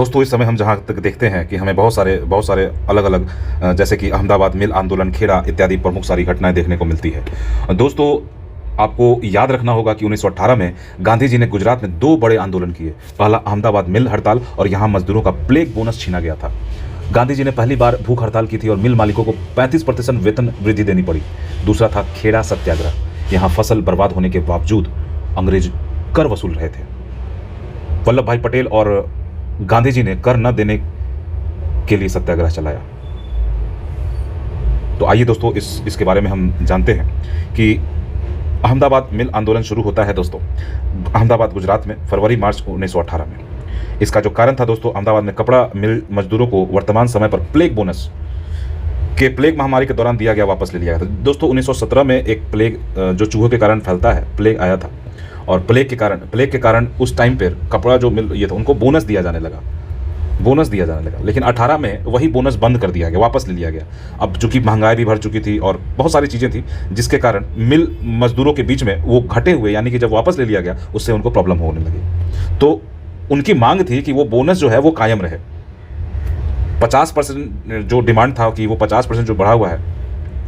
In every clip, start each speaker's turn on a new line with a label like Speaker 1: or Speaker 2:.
Speaker 1: दोस्तों, इस समय हम जहाँ तक देखते हैं कि हमें बहुत सारे अलग-अलग जैसे कि अहमदाबाद मिल आंदोलन, खेड़ा इत्यादि प्रमुख सारी घटनाएँ देखने को मिलती है। दोस्तों, आपको याद रखना होगा कि 1918 में गांधी जी ने गुजरात में 2 बड़े आंदोलन किए। पहला अहमदाबाद मिल हड़ताल और यहाँ मजदूरों का प्लेग बोनस छीना गया था। गांधी जी ने पहली बार भूख हड़ताल की थी और मिल मालिकों को 35% वेतन वृद्धि देनी पड़ी। दूसरा था खेड़ा सत्याग्रह। यहाँ फसल बर्बाद होने के बावजूद अंग्रेज कर वसूल रहे थे। वल्लभ भाई पटेल और गांधी जी ने कर न देने के लिए सत्याग्रह चलाया। तो आइए दोस्तों, इसके बारे में हम जानते हैं कि अहमदाबाद मिल आंदोलन शुरू होता है दोस्तों अहमदाबाद गुजरात में फरवरी-मार्च 1918 में। इसका जो कारण था दोस्तों, अहमदाबाद में कपड़ा मिल मजदूरों को वर्तमान समय पर प्लेग बोनस प्लेग महामारी के दौरान दिया गया वापस ले लिया गया था। दोस्तों 1917 में एक प्लेग जो चूहों के कारण फैलता है, प्लेग आया था और प्लेग के कारण उस टाइम पर कपड़ा जो मिल ये था उनको बोनस दिया जाने लगा। लेकिन 18 में वही बोनस बंद कर दिया गया, वापस ले लिया गया। अब चूंकि महंगाई भी बढ़ चुकी थी और बहुत सारी चीज़ें थी जिसके कारण मिल मजदूरों के बीच में वो घटे हुए, यानी कि जब वापस ले लिया गया उससे उनको प्रॉब्लम होने लगी। तो उनकी मांग थी कि वो बोनस जो है वो कायम रहे। 50% जो डिमांड था कि वो 50% जो बढ़ा हुआ है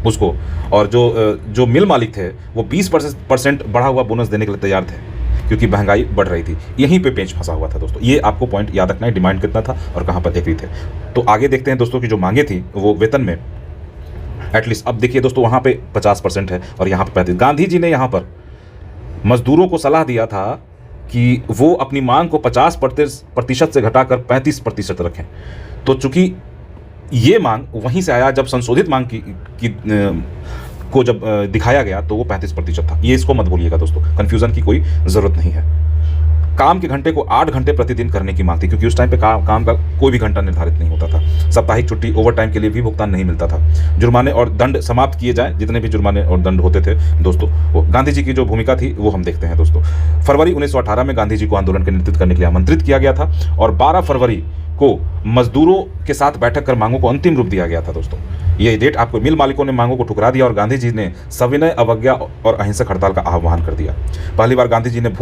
Speaker 1: उसको, और जो मिल मालिक थे वो 20% बढ़ा हुआ बोनस देने के लिए तैयार थे क्योंकि महंगाई बढ़ रही थी। यहीं पे पेंच फंसा हुआ था दोस्तों। ये आपको पॉइंट याद रखना है, डिमांड कितना था और कहाँ पर एग्री थे। तो आगे देखते हैं दोस्तों की जो मांगे थी वो वेतन में एटलीस्ट, अब देखिए दोस्तों वहाँ पे 50% है और यहाँ पे 35%। गांधी जी ने यहाँ पर मजदूरों को सलाह दिया था कि वो अपनी मांग को 50% से घटाकर 35% रखें। तो चूंकि ये मांग वहीं से आया, जब संशोधित मांग को जब दिखाया गया तो वो 35% था। ये इसको मत भूलिएगा दोस्तों, कंफ्यूजन की कोई ज़रूरत नहीं है। काम के घंटे को 8 घंटे प्रतिदिन करने की मांग थी क्योंकि उस टाइम पे काम का कोई भी घंटा निर्धारित नहीं होता था। साप्ताहिक छुट्टी, ओवर टाइम के लिए भी भुगतान नहीं मिलता था। जुर्माने और दंड समाप्त किए जाएं, जितने भी जुर्माने और दंड होते थे दोस्तों। वो गांधी जी की जो भूमिका थी वो हम देखते हैं दोस्तों। फरवरी 1918 में गांधी जी को आंदोलन के नेतृत्व करने के लिए आमंत्रित किया गया था और 12 फरवरी को मजदूरों के साथ बैठक कर मांगों को अंतिम रूप दिया गया था दोस्तों। ये डेट आपको, मिल मालिकों ने मांगों को ठुकरा दिया और गांधी जी ने सविनय अवज्ञा और अहिंसक हड़ताल का आह्वान कर दिया। पहली बार गांधी जी ने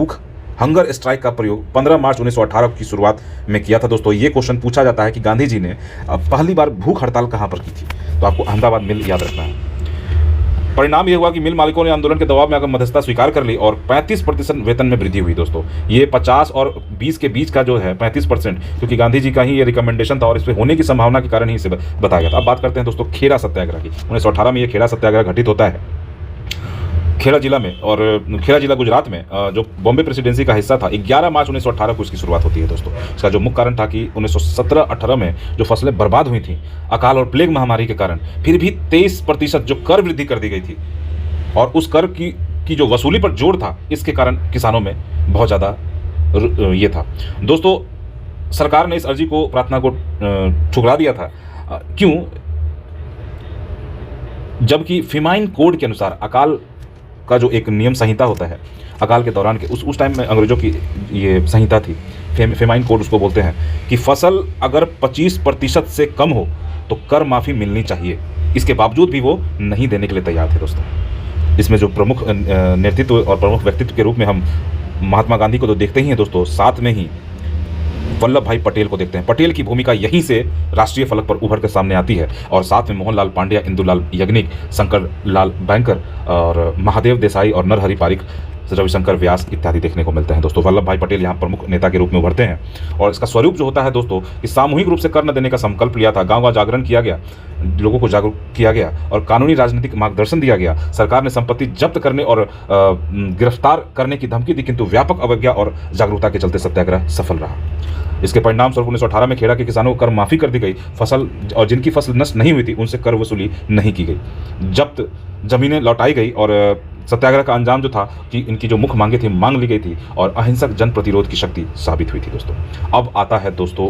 Speaker 1: हंगर स्ट्राइक का प्रयोग 15 मार्च 1918 की शुरुआत में किया था दोस्तों। ये क्वेश्चन पूछा जाता है कि गांधी जी ने पहली बार भूख हड़ताल कहां पर की थी, तो आपको अहमदाबाद मिल याद रखना है। परिणाम यह हुआ कि मिल मालिकों ने आंदोलन के दबाव में आकर मध्यस्थता स्वीकार कर ली और 35% वेतन में वृद्धि हुई दोस्तों। ये 50 और 20 के बीच का जो है 35%, क्योंकि गांधी जी का ही ये रिकमेंडेशन था और इस पर होने की संभावना के कारण ही इसे बताया गया था। अब बात करते हैं दोस्तों खेड़ा सत्याग्रह की। 1918 में ये खेड़ा सत्याग्रह घटित होता है खेड़ा जिला में, और खेड़ा जिला गुजरात में जो बॉम्बे प्रेसिडेंसी का हिस्सा था। 11 मार्च 1918 को इसकी शुरुआत होती है दोस्तों। इसका जो मुख्य कारण था कि 1917-18 में जो फसलें बर्बाद हुई थी अकाल और प्लेग महामारी के कारण, फिर भी 23% जो कर वृद्धि कर दी गई थी और उस कर की जो वसूली पर जोर था, इसके कारण किसानों में बहुत ज़्यादा ये था दोस्तों। सरकार ने इस अर्जी को, प्रार्थना को ठुकरा दिया था। क्यों? जबकि फिमाइन कोड के अनुसार अकाल का जो एक नियम संहिता होता है, अकाल के दौरान के उस टाइम में अंग्रेजों की ये संहिता थी, फेमाइन कोड उसको बोलते हैं, कि फसल अगर 25% से कम हो तो कर माफ़ी मिलनी चाहिए। इसके बावजूद भी वो नहीं देने के लिए तैयार थे दोस्तों। इसमें जो प्रमुख नेतृत्व और प्रमुख व्यक्तित्व के रूप में हम महात्मा गांधी को तो देखते ही हैं दोस्तों, साथ में ही वल्लभ भाई पटेल को देखते हैं। पटेल की भूमिका यहीं से राष्ट्रीय फलक पर उभर कर सामने आती है और साथ में मोहनलाल पांड्या, इंदुलाल याग्निक, शंकर लाल बैंकर और महादेव देसाई और नरहरि पारिक, रविशंकर व्यास इत्यादि देखने को मिलते हैं दोस्तों। वल्लभ भाई पटेल यहाँ प्रमुख नेता के रूप में उभरते हैं और इसका स्वरूप जो होता है दोस्तों कि सामूहिक रूप से कर न देने का संकल्प लिया था। गांव-गांव जागरण किया गया, लोगों को जागरूक किया गया और कानूनी राजनीतिक मार्गदर्शन दिया गया। सरकार ने संपत्ति जब्त करने और गिरफ्तार करने की धमकी दी, किंतु व्यापक अवज्ञा और जागरूकता के चलते सत्याग्रह सफल रहा। इसके परिणाम स्वरूप 1918 में खेड़ा के किसानों को कर माफ़ी कर दी गई। फसल और जिनकी फसल नष्ट नहीं हुई थी उनसे कर वसूली नहीं की गई। जब्त जमीनें लौटाई गई और सत्याग्रह का अंजाम जो था कि इनकी जो मुख्य मांगे थी मांग ली गई थी और अहिंसक जन प्रतिरोध की शक्ति साबित हुई थी दोस्तों। अब आता है दोस्तों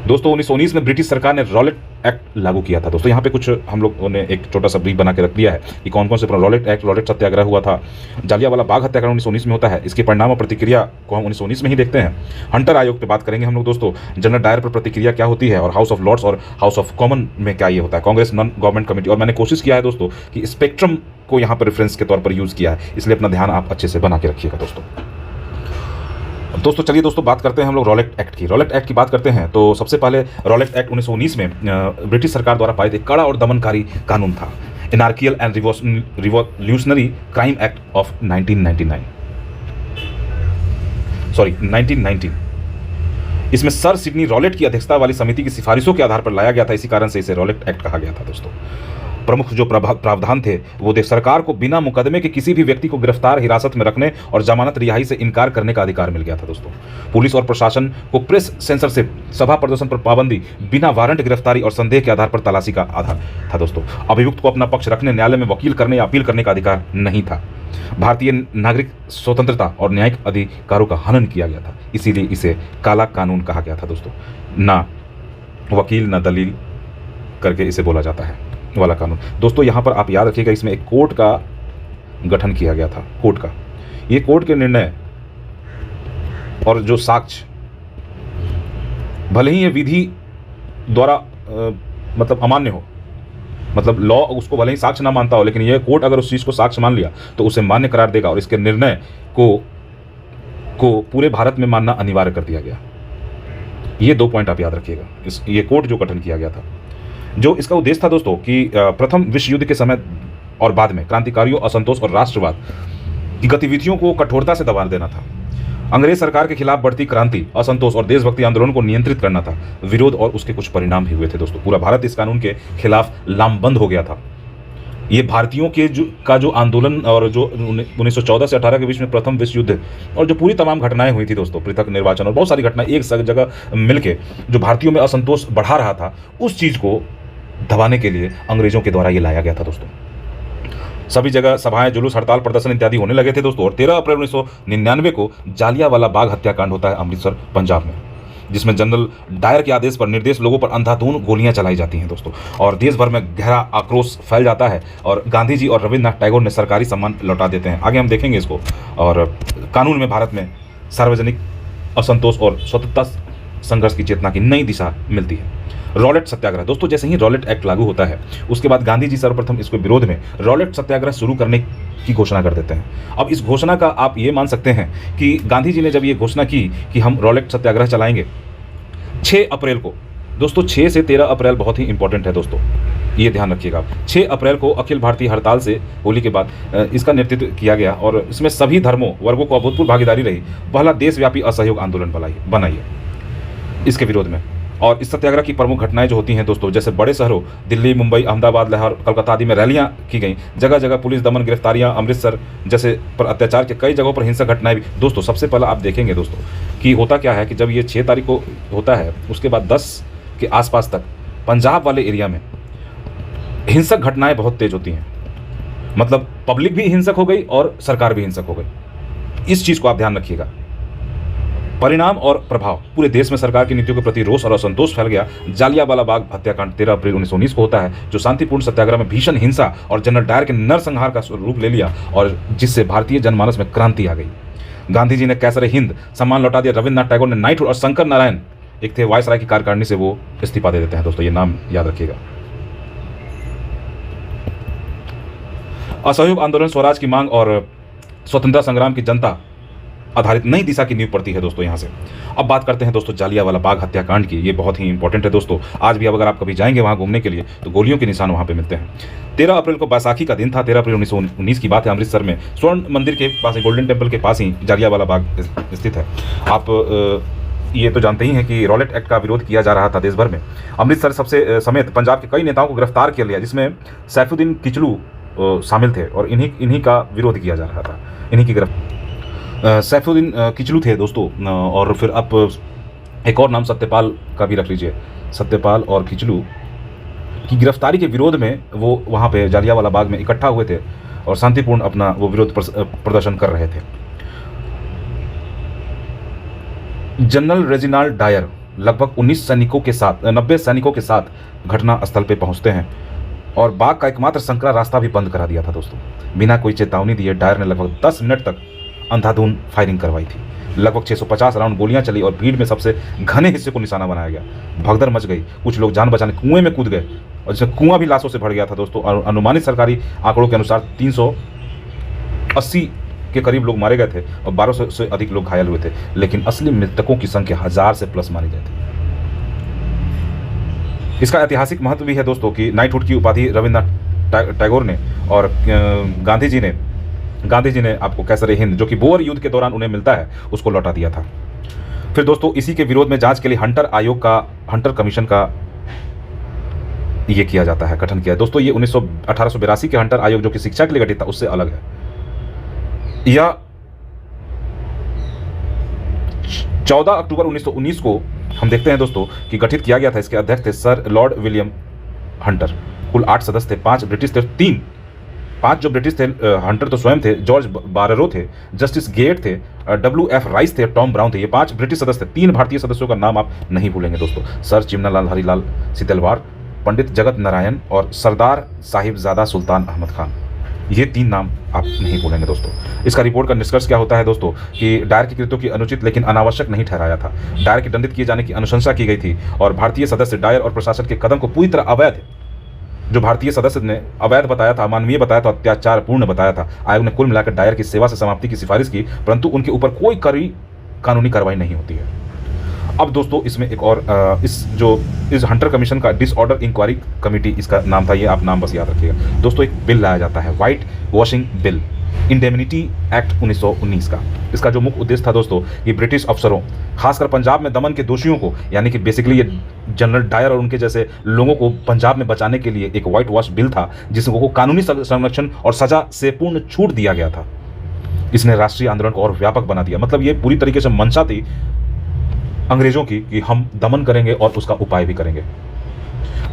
Speaker 1: 1919 में ब्रिटिश सरकार ने रॉलेट एक्ट लागू किया था दोस्तों। यहाँ पे कुछ हम लोगों ने एक छोटा सा ब्रीफ बना के रख लिया है कि कौन कौन से रॉलेट एक्ट, रॉलेट सत्याग्रह हुआ था। जालियांवाला बाग हत्याकांड 1919 में होता है। इसके परिणाम और प्रतिक्रिया को हम 1919 में ही देखते हैं। हंटर आयोग पे बात करेंगे हम लोग दोस्तों। जनरल डायर पर प्रतिक्रिया क्या होती है और हाउस ऑफ लॉर्ड्स और हाउस ऑफ कॉमन में क्या ये होता है। कांग्रेस नॉन गवर्नमेंट कमेटी, और मैंने कोशिश किया है दोस्तों कि स्पेक्ट्रम को यहाँ पर रेफरेंस के तौर पर यूज़ किया है, इसलिए अपना ध्यान आप अच्छे से बना के रखिएगा दोस्तों। अब दोस्तों चलिए दोस्तों बात करते हैं हम लोग रॉलेट एक्ट की। रॉलेट एक्ट की बात करते हैं तो सबसे पहले रॉलेट एक्ट 1919 में ब्रिटिश सरकार द्वारा पारित एक कड़ा और दमनकारी कानून था, anarchical and revolutionary crime act of 1919। इसमें सर सिडनी रॉलेट की अध्यक्षता वाली समिति की सिफारिशों के आधार पर लाया गया था, इसी कारण से इसे रॉलेट एक्ट कहा गया था दोस्तों। प्रमुख जो प्रावधान थे वो देश सरकार को बिना मुकदमे के किसी भी व्यक्ति को गिरफ्तार हिरासत में रखने और जमानत रिहाई से इनकार करने का अधिकार मिल गया था दोस्तों। पुलिस और प्रशासन को प्रेस सेंसरशिप, सभा प्रदर्शन पर पाबंदी, बिना वारंट गिरफ्तारी और संदेह के आधार पर तलाशी का आधार था दोस्तों। अभियुक्त को अपना पक्ष रखने, न्यायालय में वकील करने या अपील करने का अधिकार नहीं था। भारतीय नागरिक स्वतंत्रता और न्यायिक अधिकारों का हनन किया गया था, इसीलिए इसे काला कानून कहा गया था दोस्तों। ना वकील ना दलील करके इसे बोला जाता है वाला कानून। दोस्तों यहाँ पर आप याद रखिएगा, इसमें एक कोर्ट का गठन किया गया था। कोर्ट का ये कोर्ट के निर्णय और जो साक्ष्य, भले ही ये विधि द्वारा मतलब अमान्य हो, मतलब लॉ उसको भले ही साक्ष्य ना मानता हो, लेकिन यह कोर्ट अगर उस चीज़ को साक्ष्य मान लिया तो उसे मान्य करार देगा और इसके निर्णय को पूरे भारत में मानना अनिवार्य कर दिया गया। ये 2 पॉइंट आप याद रखिएगा। ये कोर्ट जो गठन किया गया था, जो इसका उद्देश्य था दोस्तों कि प्रथम विश्व युद्ध के समय और बाद में क्रांतिकारियों, असंतोष और राष्ट्रवाद की गतिविधियों को कठोरता से दबा देना था। अंग्रेज सरकार के खिलाफ बढ़ती क्रांति, असंतोष और देशभक्ति आंदोलन को नियंत्रित करना था। विरोध और उसके कुछ परिणाम भी हुए थे दोस्तों। पूरा भारत इस कानून के खिलाफ लामबंद हो गया था। ये भारतीयों के जो आंदोलन और जो 1914 से 18 के बीच में प्रथम विश्व युद्ध और जो पूरी तमाम घटनाएं हुई थी दोस्तों, पृथक निर्वाचन और बहुत सारी घटनाएं एक जगह मिलके जो भारतीयों में असंतोष बढ़ा रहा था, उस चीज़ को दबाने के लिए अंग्रेजों के द्वारा ये लाया गया था दोस्तों। सभी जगह सभाएं, जुलूस, हड़ताल, प्रदर्शन इत्यादि होने लगे थे दोस्तों। और 13 अप्रैल 1999 को जालियांवाला बाग हत्याकांड होता है अमृतसर, पंजाब में, जिसमें जनरल डायर के आदेश पर निर्देश लोगों पर अंधाधुंध गोलियां चलाई जाती हैं दोस्तों। और देश भर में गहरा आक्रोश फैल जाता है और गांधी जी और रविन्द्रनाथ टैगोर ने सरकारी सम्मान लौटा देते हैं। आगे हम देखेंगे इसको। और कानून में भारत में सार्वजनिक असंतोष और स्वतंत्रता संघर्ष की चेतना की नई दिशा मिलती है। रॉलेट सत्याग्रह दोस्तों, जैसे ही रॉलेट एक्ट लागू होता है उसके बाद गांधी जी सर्वप्रथम इसके विरोध में रॉलेट सत्याग्रह शुरू करने की घोषणा कर देते हैं। अब इस घोषणा का आप ये मान सकते हैं कि गांधी जी ने जब ये घोषणा की कि हम रॉलेट सत्याग्रह चलाएंगे 6 अप्रैल को दोस्तों, 6 से 13 अप्रैल बहुत ही इंपॉर्टेंट है दोस्तों, ये ध्यान रखिएगा। 6 अप्रैल को अखिल भारतीय हड़ताल से होली के बाद इसका नेतृत्व किया गया और इसमें सभी धर्मों वर्गों को अभूतपूर्व भागीदारी रही। पहला देशव्यापी असहयोग आंदोलन बनाइए इसके विरोध में। और इस सत्याग्रह की प्रमुख घटनाएं जो होती हैं दोस्तों, जैसे बड़े शहरों दिल्ली, मुंबई, अहमदाबाद, लाहौर, कलकत्ता आदि में रैलियां की गई, जगह जगह पुलिस दमन, गिरफ्तारियां, अमृतसर जैसे पर अत्याचार के कई जगहों पर हिंसक घटनाएं भी दोस्तों। सबसे पहला आप देखेंगे दोस्तों कि होता क्या है कि जब ये 6 तारीख को होता है उसके बाद 10 के आसपास तक पंजाब वाले एरिया में हिंसक घटनाएं बहुत तेज होती हैं। मतलब पब्लिक भी हिंसक हो गई और सरकार भी हिंसक हो गई। इस चीज़ को आप ध्यान रखिएगा। परिणाम और प्रभाव, पूरे देश में सरकार की नीतियों के प्रति रोष और असंतोष फैल गया। जालियांवाला बाग हत्याकांड 13 अप्रैल 1919 को होता है, जो शांतिपूर्ण सत्याग्रह में भीषण हिंसा और जनरल डायर के नरसंहार का रूप ले लिया और जिससे भारतीय जनमानस में क्रांति आ गई। गांधी जी ने कैसर हिंद सम्मान लौटा दिया। रविन्द्रनाथ टैगोर ने नाइटहुड और शंकर नारायण एक थे वायसराय की कार्यकारिणी से वो इस्तीफा दे देते हैं दोस्तों, ये नाम याद रखिएगा। असहयोग आंदोलन स्वराज की मांग और स्वतंत्रता संग्राम की जनता आधारित नई दिशा की नींव पड़ती है दोस्तों यहाँ से। अब बात करते हैं दोस्तों जालियांवाला बाग हत्याकांड की। ये बहुत ही इंपॉर्टेंट है दोस्तों। आज भी अगर आप कभी जाएंगे वहाँ घूमने के लिए तो गोलियों के निशान वहाँ पे मिलते हैं। 13 अप्रैल को बैसाखी का दिन था। 13 अप्रैल 1919 की बात है। अमृतसर में स्वर्ण मंदिर के पास, गोल्डन टेम्पल के पास ही जालियांवाला बाग स्थित है। आप ये तो जानते ही हैं कि रॉलेट एक्ट का विरोध किया जा रहा था देश भर में। अमृतसर सबसे समेत पंजाब के कई नेताओं को गिरफ्तार किया गया, जिसमें सैफुद्दीन किचलू शामिल थे और इन्हीं का विरोध किया जा रहा था। इन्हीं की गिरफ्तार सैफुद्दीन किचलू थे दोस्तों। और फिर आप एक और नाम सत्यपाल का भी रख लीजिए। सत्यपाल और किचलू की गिरफ्तारी के विरोध में वो वहाँ पे जालियांवाला बाग में इकट्ठा हुए थे और शांतिपूर्ण अपना वो विरोध प्रदर्शन कर रहे थे। जनरल रेजिनाल्ड डायर लगभग 90 सैनिकों के साथ घटना स्थल पे पहुंचते हैं और बाग का एकमात्र संकरा रास्ता भी बंद करा दिया था दोस्तों। बिना कोई चेतावनी दिए डायर ने लगभग 10 मिनट तक अंधाधुंध फायरिंग करवाई थी। लगभग 650 राउंड गोलियां चली और भीड़ में सबसे घने हिस्से को निशाना बनाया गया। भगदड़ मच गई। कुछ लोग जान बचाने कुएं में कूद गए और जिसमें कुआं भी लाशों से भर गया था दोस्तों। और अनुमानित सरकारी आंकड़ों के अनुसार 380 के करीब लोग मारे गए थे और 1200 से अधिक लोग घायल हुए थे, लेकिन असली मृतकों की संख्या 1000 से प्लस मानी जाती है। इसका ऐतिहासिक महत्व भी है दोस्तों कि नाइटहुड की उपाधि रविन्द्रनाथ टैगोर ने और गांधी जी ने आपको कैसर हिंद, जो कि बोअर युद्ध के दौरान उन्हें मिलता है, उसको लौटा दिया था। फिर दोस्तों इसी के विरोध में जांच के लिए हंटर कमीशन का ये किया जाता है, गठन किया है दोस्तों। ये 1882 के हंटर आयोग जो कि शिक्षा के लिए गठित था उससे अलग है। यह 14 अक्टूबर 1919 को हम देखते हैं दोस्तों कि गठित किया गया था। इसके अध्यक्ष थे सर लॉर्ड विलियम हंटर। कुल 8 सदस्य थे, 5 ब्रिटिश थे, 5 जो ब्रिटिश थे, हंटर तो स्वयं थे, जॉर्ज बारेरो थे, जस्टिस गेट थे, WF राइस थे, टॉम ब्राउन थे। ये 5 ब्रिटिश सदस्य थे। 3 भारतीय सदस्यों का नाम आप नहीं भूलेंगे दोस्तों, सर चिमनालाल हरिलाल सितलवार, पंडित जगत नारायण और सरदार साहिबजादा सुल्तान अहमद खान। ये 3 नाम आप नहीं भूलेंगे दोस्तों। इसका रिपोर्ट का निष्कर्ष क्या होता है दोस्तों कि डायर की कृत्यों की अनुचित लेकिन अनावश्यक नहीं ठहराया था। डायर के दंडित किए जाने की अनुशंसा की गई थी और भारतीय सदस्य डायर और प्रशासन के कदम को पूरी तरह अवैध, जो भारतीय सदस्य ने अवैध बताया था, अमानवीय बताया था, अत्याचारपूर्ण बताया था। आयोग ने कुल मिलाकर डायर की सेवा से समाप्ति की सिफारिश की, परंतु उनके ऊपर कोई कानूनी कार्रवाई नहीं होती है। अब दोस्तों इसमें एक और इस हंटर कमीशन का डिसऑर्डर इंक्वायरी कमेटी इसका नाम था, ये आप नाम बस याद रखिएगा दोस्तों। एक बिल लाया जाता है, white washing bill, indemnity act 1919 का। इसका जो मुख्य उद्देश्य था दोस्तों कि ब्रिटिश अफसरों, खासकर पंजाब में दमन के दोषियों को, यानी कि बेसिकली ये जनरल डायर और उनके जैसे लोगों को पंजाब में बचाने के लिए एक व्हाइट वॉश बिल था, जिसको कानूनी संरक्षण और सजा से पूर्ण छूट दिया गया था। इसने राष्ट्रीय आंदोलन को और व्यापक बना दिया। मतलब ये पूरी तरीके से मंशा थी अंग्रेजों की कि हम दमन करेंगे और उसका उपाय भी करेंगे।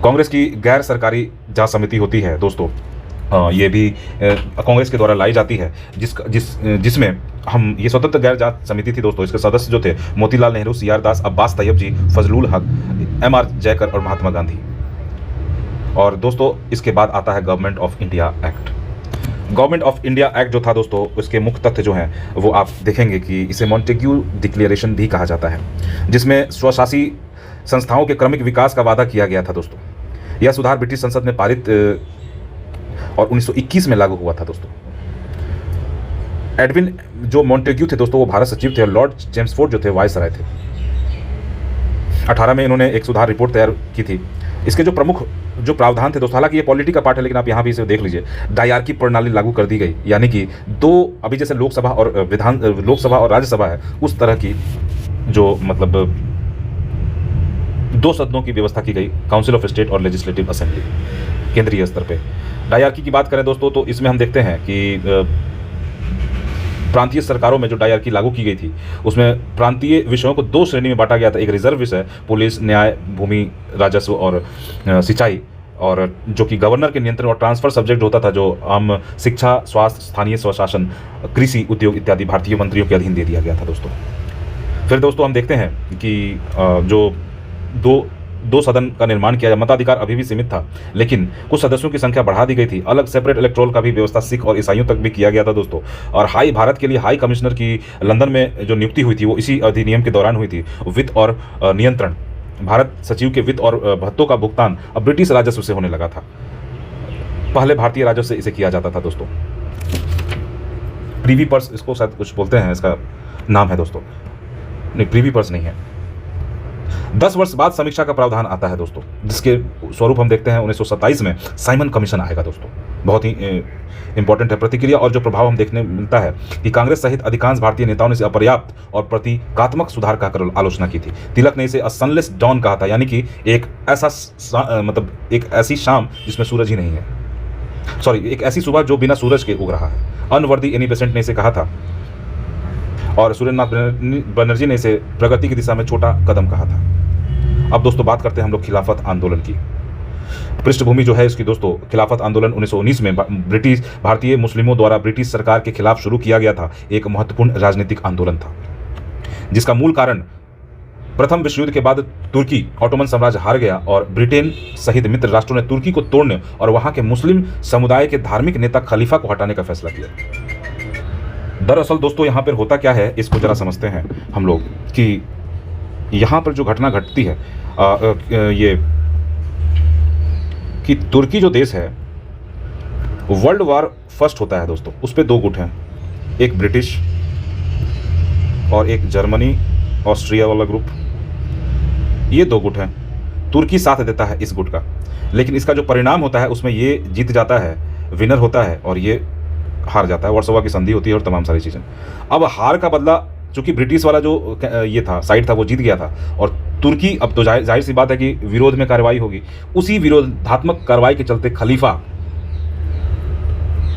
Speaker 1: कांग्रेस की गैर सरकारी जांच समिति होती है दोस्तों, ये भी कांग्रेस के द्वारा लाई जाती है, जिसमें हम ये स्वतंत्र गैर जांच समिति थी दोस्तों। इसके सदस्य जो थे मोतीलाल नेहरू, CR दास, अब्बास तैयब जी, फजलुल हक, MR जयकर और महात्मा गांधी। और दोस्तों इसके बाद आता है government of India act. Government of India act जो था दोस्तों, उसके मुख्य तथ्य जो हैं वो आप देखेंगे कि इसे मॉन्टेग्यू डिक्लेरेशन भी कहा जाता है, जिसमें स्वशासी संस्थाओं के क्रमिक विकास का वादा किया गया था दोस्तों। यह सुधार ब्रिटिश संसद में पारित और 1921 में लागू हुआ था दोस्तों। एडविन जो मॉन्टेग्यू थे दोस्तों वो भारत सचिव थे और लॉर्ड चेम्सफोर्ड जो थे वायसराय थे। 18 में इन्होंने एक सुधार रिपोर्ट तैयार की थी। इसके जो प्रमुख जो प्रावधान थे दोस्तों, हालांकि ये पॉलिटी का पार्ट है लेकिन आप यहाँ भी इसे देख लीजिए। डायरकी प्रणाली लागू कर दी गई, यानी कि अभी जैसे लोकसभा और राज्यसभा है, उस तरह की जो मतलब 2 सदनों की व्यवस्था की गई, काउंसिल ऑफ स्टेट और लेजिस्लेटिव असेंबली, केंद्रीय स्तर पे। डायरकी की बात करें दोस्तों तो इसमें हम देखते हैं कि प्रांतीय सरकारों में जो डायरकी लागू की गई थी उसमें प्रांतीय विषयों को 2 श्रेणी में बांटा गया था। एक रिजर्व विषय, पुलिस, न्याय, भूमि, राजस्व और सिंचाई, और जो कि गवर्नर के नियंत्रण और ट्रांसफर सब्जेक्ट होता था, जो आम शिक्षा, स्वास्थ्य, स्थानीय स्वशासन, कृषि, उद्योग इत्यादि भारतीय मंत्रियों के अधीन दे दिया गया था दोस्तों। फिर दोस्तों हम देखते हैं कि जो दो सदन का निर्माण किया, मताधिकार अभी भी सीमित था, लेकिन कुछ सदस्यों की संख्या बढ़ा दी गई थी। अलग सेपरेट इलेक्टोरल का भी व्यवस्था सिख और ईसाइयों तक भी किया गया था दोस्तों। और भारत के लिए हाई कमिश्नर की लंदन में जो नियुक्ति हुई थी वो इसी अधिनियम के दौरान हुई थी। वित्त और नियंत्रण, भारत सचिव के वित्त और भत्तों का भुगतान अब ब्रिटिश राजस्व से होने लगा था, पहले भारतीय राजस्व से इसे किया जाता था दोस्तों। प्रीवी पर्स इसको शायद कुछ बोलते हैं, इसका नाम है दोस्तों, नहीं प्रीवी पर्स नहीं है। 10 वर्ष बाद समीक्षा का प्रावधान आता है दोस्तों, जिसके स्वरूप हम देखते हैं 1927 में साइमन कमीशन आएगा दोस्तों। बहुत ही इंपॉर्टेंट है प्रतिक्रिया और जो प्रभाव हम देखने मिलता है कि कांग्रेस सहित अधिकांश भारतीय नेताओं ने इसे अपर्याप्त और प्रतीकात्मक सुधार कहकर आलोचना की थी। तिलक ने इसे अ सनलेस डॉन कहा था, यानी कि एक ऐसी शाम जिसमें सूरज ही नहीं है, एक ऐसी सुबह जो बिना सूरज के उग रहा है। अनवर्दी एनी बेसेंट ने इसे कहा था और सुरेंद्रनाथ बनर्जी ने इसे प्रगति की दिशा में छोटा कदम कहा था। अब दोस्तों बात करते हैं हम लोग खिलाफत आंदोलन की। पृष्ठभूमि जो है इसकी दोस्तों, खिलाफत आंदोलन 1919 में भारतीय मुस्लिमों द्वारा ब्रिटिश सरकार के खिलाफ शुरू किया गया था। एक महत्वपूर्ण राजनीतिक आंदोलन था, जिसका मूल कारण प्रथम विश्व युद्ध के बाद तुर्की ऑटोमन साम्राज्य हार गया और ब्रिटेन सहित मित्र राष्ट्रों ने तुर्की को तोड़ने और वहां के मुस्लिम समुदाय के धार्मिक नेता खलीफा को हटाने का फैसला किया। दरअसल दोस्तों यहाँ पर होता क्या है, इसको जरा समझते हैं हम लोग कि यहाँ पर जो घटना घटती है ये कि तुर्की जो देश है वर्ल्ड वार फर्स्ट होता है दोस्तों, उस पर 2 गुट हैं, एक ब्रिटिश और एक जर्मनी ऑस्ट्रिया वाला ग्रुप, ये 2 गुट हैं। तुर्की साथ देता है इस गुट का, लेकिन इसका जो परिणाम होता है उसमें ये जीत जाता है, विनर होता है, और ये हार जाता है। वर्सोवा की संधि होती है और तमाम सारी चीज़ें। अब हार का बदला, चूंकि ब्रिटिश वाला जो ये था साइड था वो जीत गया था, और तुर्की अब तो जाहिर सी बात है कि विरोध में कार्रवाई होगी। उसी विरोधात्मक कार्रवाई के चलते खलीफा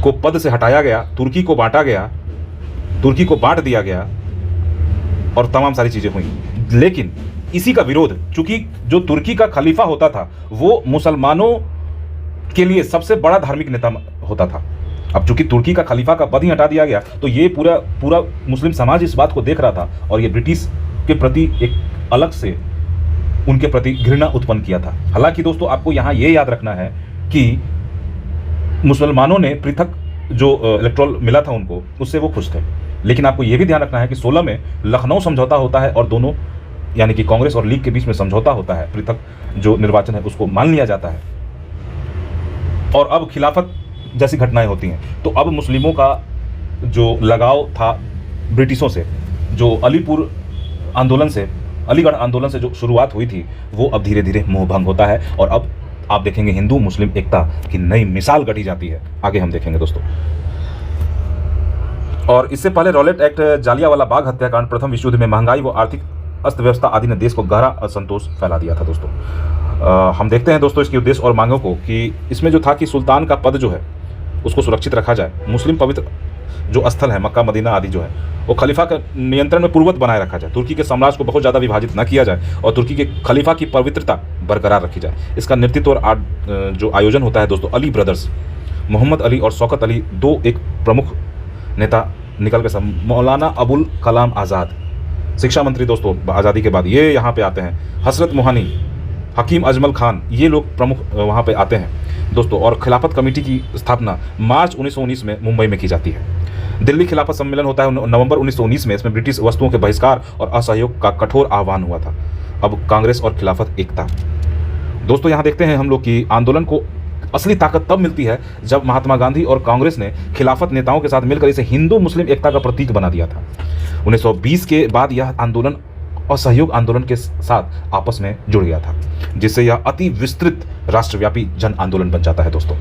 Speaker 1: को पद से हटाया गया, तुर्की को बांटा गया, तुर्की को बांट दिया गया और तमाम सारी चीज़ें हुई। लेकिन इसी का विरोध, चूंकि जो तुर्की का खलीफा होता था वो मुसलमानों के लिए सबसे बड़ा धार्मिक नेता होता था। अब चूंकि तुर्की का खलीफा का पद ही हटा दिया गया तो ये पूरा मुस्लिम समाज इस बात को देख रहा था और ये ब्रिटिश के प्रति एक अलग से उनके प्रति घृणा उत्पन्न किया था। हालांकि दोस्तों आपको यहाँ ये याद रखना है कि मुसलमानों ने पृथक जो इलेक्ट्रोल मिला था उनको, उससे वो खुश थे। लेकिन आपको ये भी ध्यान रखना है कि 16 में लखनऊ समझौता होता है और दोनों यानी कि कांग्रेस और लीग के बीच में समझौता होता है, पृथक जो निर्वाचन है उसको मान लिया जाता है और अब खिलाफत जैसी घटनाएं होती हैं। तो अब मुस्लिमों का जो लगाव था ब्रिटिशों से, जो अलीगढ़ आंदोलन से जो शुरुआत हुई थी, वो अब धीरे धीरे मोहभंग होता है और अब आप देखेंगे हिंदू मुस्लिम एकता की नई मिसाल गढ़ी जाती है। आगे हम देखेंगे दोस्तों। और इससे पहले रॉलेट एक्ट, जालियांवाला बाग हत्याकांड, प्रथम विश्व युद्ध में महंगाई व आर्थिक अर्थव्यवस्था आदि ने देश को गहरा असंतोष फैला दिया था दोस्तों। हम देखते हैं दोस्तों इसके उद्देश्य और मांगों को कि इसमें जो था कि सुल्तान का पद जो है उसको सुरक्षित रखा जाए, मुस्लिम पवित्र जो स्थल है मक्का मदीना आदि जो है वो खलीफा के नियंत्रण में पूर्ववत बनाए रखा जाए, तुर्की के साम्राज्य को बहुत ज़्यादा विभाजित न किया जाए और तुर्की के खलीफा की पवित्रता बरकरार रखी जाए। इसका नेतृत्व और जो आयोजन होता है दोस्तों, अली ब्रदर्स, मोहम्मद अली और शौकत अली, 2 एक प्रमुख नेता निकल के सब, मौलाना अबुल कलाम आज़ाद, शिक्षा मंत्री दोस्तों आज़ादी के बाद ये यहाँ पे आते हैं, हसरत मोहानी, हकीम अजमल खान, ये लोग प्रमुख वहाँ पे आते हैं दोस्तों। और खिलाफत कमेटी की स्थापना मार्च 1919 में मुंबई में की जाती है। दिल्ली खिलाफत सम्मेलन होता है नवंबर 1919 में। इसमें ब्रिटिश वस्तुओं के बहिष्कार और असहयोग का कठोर आह्वान हुआ था। अब कांग्रेस और खिलाफत एकता दोस्तों, यहाँ देखते हैं हम लोग कि आंदोलन को असली ताकत तब मिलती है जब महात्मा गांधी और कांग्रेस ने खिलाफत नेताओं के साथ मिलकर इसे हिंदू मुस्लिम एकता का प्रतीक बना दिया था। 1920 के बाद यह आंदोलन असहयोग आंदोलन के साथ आपस में जुड़ गया था, जिससे यह अति विस्तृत राष्ट्रव्यापी जन आंदोलन बन जाता है दोस्तों।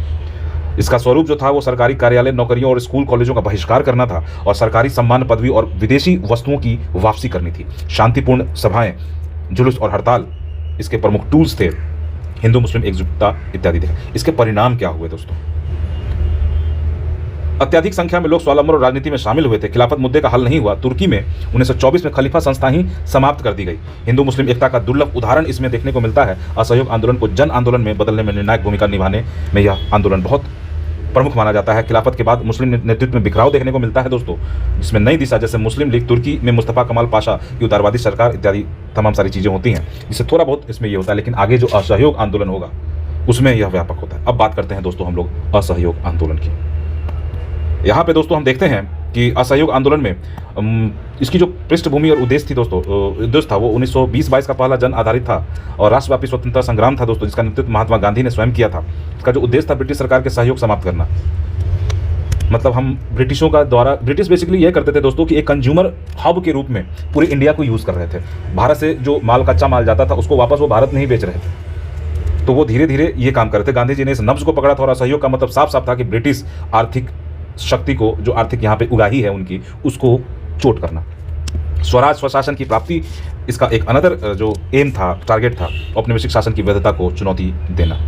Speaker 1: इसका स्वरूप जो था वो सरकारी कार्यालय, नौकरियों और स्कूल कॉलेजों का बहिष्कार करना था और सरकारी सम्मान, पदवी और विदेशी वस्तुओं की वापसी करनी थी। शांतिपूर्ण सभाएं, जुलूस और हड़ताल इसके प्रमुख टूल्स थे। हिंदू मुस्लिम एकजुटता इत्यादि थे। इसके परिणाम क्या हुए दोस्तों? अत्यधिक संख्या में लोग स्वावलंबन और राजनीति में शामिल हुए थे। खिलाफत मुद्दे का हल नहीं हुआ। तुर्की में 1924 में खलीफा संस्था ही समाप्त कर दी गई। हिंदू मुस्लिम एकता का दुर्लभ उदाहरण इसमें देखने को मिलता है। असहयोग आंदोलन को जन आंदोलन में बदलने में निर्णायक भूमिका निभाने में यह आंदोलन बहुत प्रमुख माना जाता है। खिलाफत के बाद मुस्लिम नेतृत्व में बिखराव देखने को मिलता है दोस्तों, जिसमें नई दिशा, जैसे मुस्लिम लीग, तुर्की में मुस्तफा कमाल पाशा की उदारवादी सरकार इत्यादि तमाम सारी चीज़ें होती हैं, जिससे थोड़ा बहुत इसमें ये होता है। लेकिन आगे जो असहयोग आंदोलन होगा उसमें यह व्यापक होता है। अब बात करते हैं दोस्तों हम लोग असहयोग आंदोलन की। यहाँ पे दोस्तों हम देखते हैं कि असहयोग आंदोलन में इसकी जो पृष्ठभूमि और उद्देश्य थी दोस्तों, उद्देश्य था वो 1920-22 का पहला जन आधारित था और राष्ट्रव्यापी स्वतंत्रता संग्राम था दोस्तों, जिसका नेतृत्व महात्मा गांधी ने स्वयं किया था। इसका जो उद्देश्य था ब्रिटिश सरकार के सहयोग समाप्त करना। मतलब हम ब्रिटिशों का द्वारा, ब्रिटिश बेसिकली ये करते थे दोस्तों कि एक कंज्यूमर हब के रूप में पूरे इंडिया को यूज़ कर रहे थे। भारत से जो माल, कच्चा माल जाता था उसको वापस वो भारत में ही बेच रहे थे। तो वो धीरे धीरे ये काम कर रहे थे। गांधी जी ने इस नब्ज को पकड़ा था और असहयोग का मतलब साफ साफ था कि ब्रिटिश आर्थिक शक्ति को, जो आर्थिक यहाँ पे उगाही है उनकी, उसको चोट करना। स्वराज स्वशासन की प्राप्ति इसका एक अनदर जो एम था, टारगेट था, औपनिवेशिक शासन की वैधता को चुनौती देना।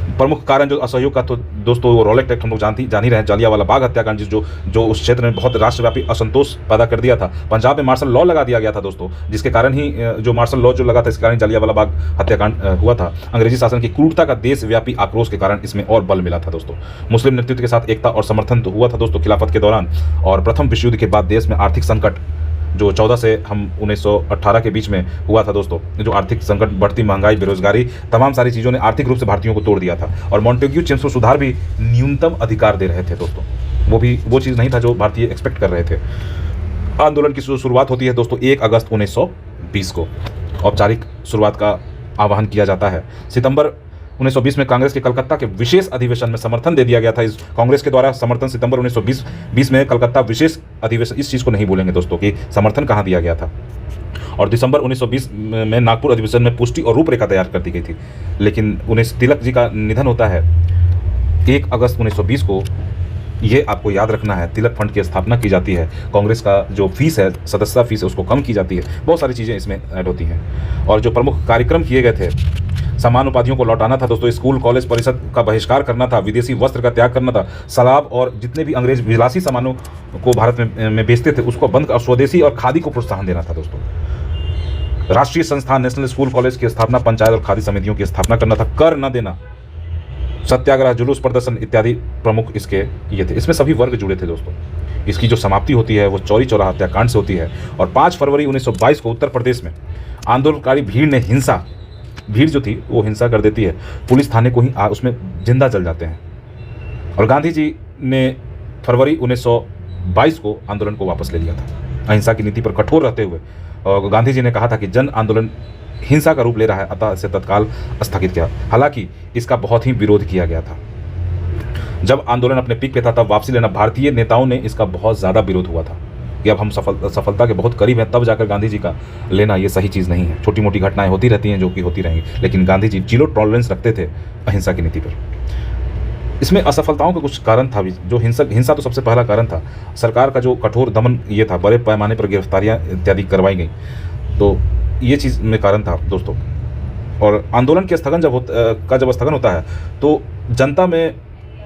Speaker 1: प्रमुख कारण जो असहयोग का, तो दोस्तों वो रॉलेट एक्ट हम लोग जान ही रहे हैं, जालियांवाला बाग हत्याकांड, जो उस क्षेत्र में बहुत राष्ट्रव्यापी असंतोष पैदा कर दिया था। पंजाब में मार्शल लॉ लगा दिया गया था दोस्तों, जिसके कारण ही जो मार्शल लॉ जो लगा था, इसके कारण जालियांवाला बाग हत्याकांड हुआ था। अंग्रेजी शासन की क्रूरता का देशव्यापी आक्रोश के कारण इसमें और बल मिला था दोस्तों। मुस्लिम नेतृत्व के साथ एकता और समर्थन तो हुआ था दोस्तों खिलाफत के दौरान। और प्रथम विश्व युद्ध के बाद देश में आर्थिक संकट जो 14 से हम 1918 के बीच में हुआ था दोस्तों, जो आर्थिक संकट, बढ़ती महंगाई, बेरोजगारी, तमाम सारी चीज़ों ने आर्थिक रूप से भारतीयों को तोड़ दिया था। और मॉन्टेग्यू चेम्स्फोर्ड सुधार भी न्यूनतम अधिकार दे रहे थे दोस्तों, वो चीज़ नहीं था जो भारतीय एक्सपेक्ट कर रहे थे। आंदोलन की शुरुआत होती है दोस्तों 1 अगस्त 1920 को। औपचारिक शुरुआत का आह्वान किया जाता है। सितंबर 1920 में कांग्रेस के कलकत्ता के विशेष अधिवेशन में समर्थन दे दिया गया था। इस कांग्रेस के द्वारा समर्थन सितंबर 1920 में कलकत्ता विशेष अधिवेशन, इस चीज़ को नहीं भूलेंगे दोस्तों कि समर्थन कहाँ दिया गया था। और दिसंबर 1920 में नागपुर अधिवेशन में पुष्टि और रूपरेखा तैयार कर दी गई थी। लेकिन तिलक जी का निधन होता है 1 अगस्त 1920 को। ये आपको याद रखना है, तिलक फंड की स्थापना की जाती है, कांग्रेस का जो फीस है, सदस्यता फीस है, उसको कम की जाती है, बहुत सारी चीज़ें इसमें ऐड होती हैं। और जो प्रमुख कार्यक्रम किए गए थे, समान उपाधियों को लौटाना था दोस्तों, स्कूल कॉलेज परिषद का बहिष्कार करना था, विदेशी वस्त्र का त्याग करना था, शराब और जितने भी अंग्रेज विलासी सामानों को भारत में बेचते थे उसको बंद कर, स्वदेशी और खादी को प्रोत्साहन देना था दोस्तों। राष्ट्रीय संस्थान, नेशनल स्कूल कॉलेज की स्थापना, पंचायत और खादी समितियों की स्थापना करना था, कर न देना, सत्याग्रह, जुलूस प्रदर्शन इत्यादि प्रमुख इसके ये थे। इसमें सभी वर्ग जुड़े थे दोस्तों। इसकी जो समाप्ति होती है वो चौरी चौरा हत्याकांड से होती है। और 5 फरवरी 1922 को उत्तर प्रदेश में आंदोलनकारी भीड़ जो थी वो हिंसा कर देती है, पुलिस थाने को ही उसमें जिंदा जल जाते हैं। और गांधी जी ने फरवरी 1922 को आंदोलन को वापस ले लिया था। अहिंसा की नीति पर कठोर रहते हुए और गांधी जी ने कहा था कि जन आंदोलन हिंसा का रूप ले रहा है, अतः इसे तत्काल स्थगित किया। हालांकि इसका बहुत ही विरोध किया गया था। जब आंदोलन अपने पीक पे था तब वापसी लेना, भारतीय नेताओं ने इसका बहुत ज़्यादा विरोध हुआ था कि अब हम सफलता के बहुत करीब हैं, तब जाकर गांधी जी का लेना ये सही चीज़ नहीं है। छोटी मोटी घटनाएं होती रहती हैं जो कि होती रहेंगी, लेकिन गांधी जी 0 टॉलरेंस रखते थे अहिंसा की नीति पर। इसमें असफलताओं का कुछ कारण था भी, जो हिंसा तो सबसे पहला कारण था। सरकार का जो कठोर दमन ये था, बड़े पैमाने पर गिरफ्तारियाँ इत्यादि करवाई गई, तो ये चीज़ में कारण था दोस्तों। और आंदोलन के स्थगन जब स्थगन होता है तो जनता में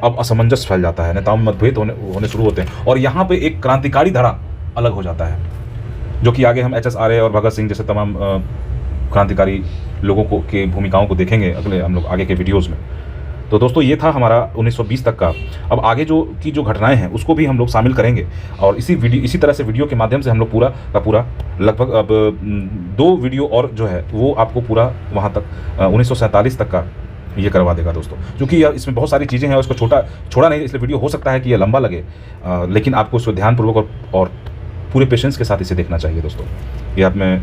Speaker 1: अब असमंजस फैल जाता है, नेताओं में मतभेद होने शुरू होते हैं, और यहाँ पे एक क्रांतिकारी धारा अलग हो जाता है, जो कि आगे हम HS आर्य और भगत सिंह जैसे तमाम क्रांतिकारी लोगों की भूमिकाओं को देखेंगे अगले हम लोग आगे के वीडियोज़ में। तो दोस्तों ये था हमारा 1920 तक का। अब आगे जो घटनाएं हैं उसको भी हम लोग शामिल करेंगे, और इसी तरह से वीडियो के माध्यम से हम लोग पूरा का पूरा लगभग अब 2 वीडियो और जो है वो आपको पूरा वहाँ तक 1947 तक का ये करवा देगा दोस्तों। क्योंकि इसमें बहुत सारी चीज़ें हैं, उसको छोड़ा नहीं, इसलिए वीडियो हो सकता है कि यह लंबा लगे, लेकिन आपको इसको ध्यानपूर्वक और पूरे पेशेंस के साथ इसे देखना चाहिए दोस्तों। ये आप में